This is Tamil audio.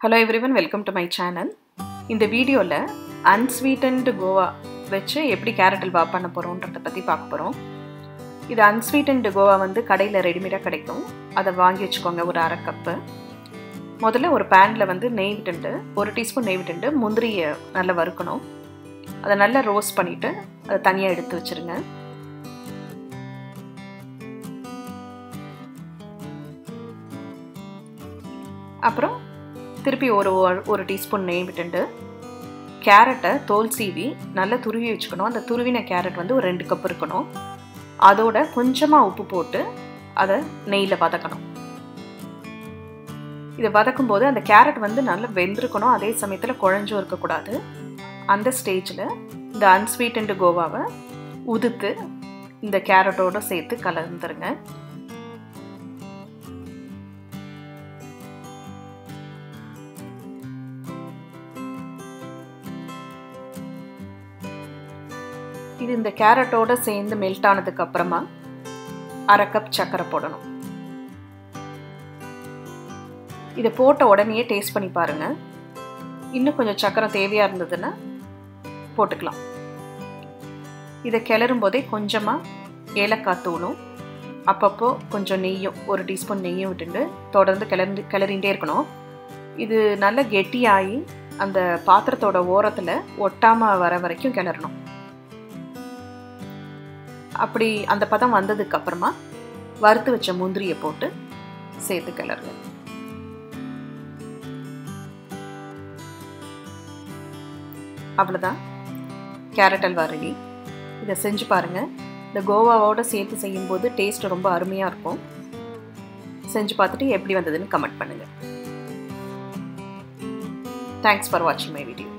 Hello everyone, welcome to my channel. இந்த வீடியோல unsweetened கோவா வெச்சு எப்படி கேரட் அல்வா பண்ண போறோம்ன்றத பத்தி பார்க்க போறோம். இது unsweetened கோவா வந்து கடையில ரெடிமேடா கிடைக்கும். அத வாங்கி வெச்சுக்கோங்க ஒரு 1/2 கப். முதல்ல ஒரு panல வந்து நெய் விட்டுட்டு 1 டீஸ்பூன் நெய் விட்டுட்டு முந்திரியை நல்லா வறுக்கணும். அத நல்லா ரோஸ்ட் பண்ணிட்டு அத தனியா எடுத்து வச்சிருங்க. அப்புறம் திருப்பி ஒரு டீஸ்பூன் நெய் விட்டுட்டு கேரட்டை தோல் சீவி நல்லா துருவி வச்சுக்கணும். அந்த துருவின கேரட் வந்து ஒரு 2 கப் இருக்கணும். அதோட கொஞ்சமாக உப்பு போட்டு அதை நெய்யில் வதக்கணும். இதை வதக்கும் போது அந்த கேரட் வந்து நல்லா வெந்திருக்கணும், அதே சமயத்தில் குழஞ்சும் இருக்கக்கூடாது. அந்த ஸ்டேஜில் இந்த unsweetened கோவாவை உதுத்து இந்த கேரட்டோடு சேர்த்து கலந்துருங்க. இது இந்த கேரட்டோட சேர்ந்து மெல்ட் ஆனதுக்கு அப்புறமா 1/2 கப் சர்க்கரை போடணும். இதை போட்ட உடனே டேஸ்ட் பண்ணி பாருங்க. இன்னும் கொஞ்சம் சர்க்கரை தேவையா இருந்ததுன்னா போட்டுக்கலாம். இதை கிளறும் போதே கொஞ்சமா ஏலக்காய் தூளும் அப்பப்போ கொஞ்சம் நெய்யும் 1 டீஸ்பூன் நெய்யும் விட்டுட்டு தொடர்ந்து கிளறிண்டே இருக்கணும். இது நல்லா கெட்டியாகி அந்த பாத்திரத்தோட ஓரத்தில் ஒட்டாம வர வரைக்கும் கிளறணும். அப்படி அந்த பதம் வந்ததுக்கு அப்புறமா வறுத்து வச்ச முந்திரியை போட்டு சேர்த்து கிளறுங்க. அவ்வளோதான், கேரட் அல்வா ரெடி. இதை செஞ்சு பாருங்க. இந்த கோவாவோட சேர்த்து செய்யும்போது டேஸ்ட் ரொம்ப அருமையாக இருக்கும். செஞ்சு பார்த்துட்டு எப்படி வந்ததுன்னு கமெண்ட் பண்ணுங்க. தேங்க்ஸ் ஃபார் வாட்சிங் மை வீடியோ.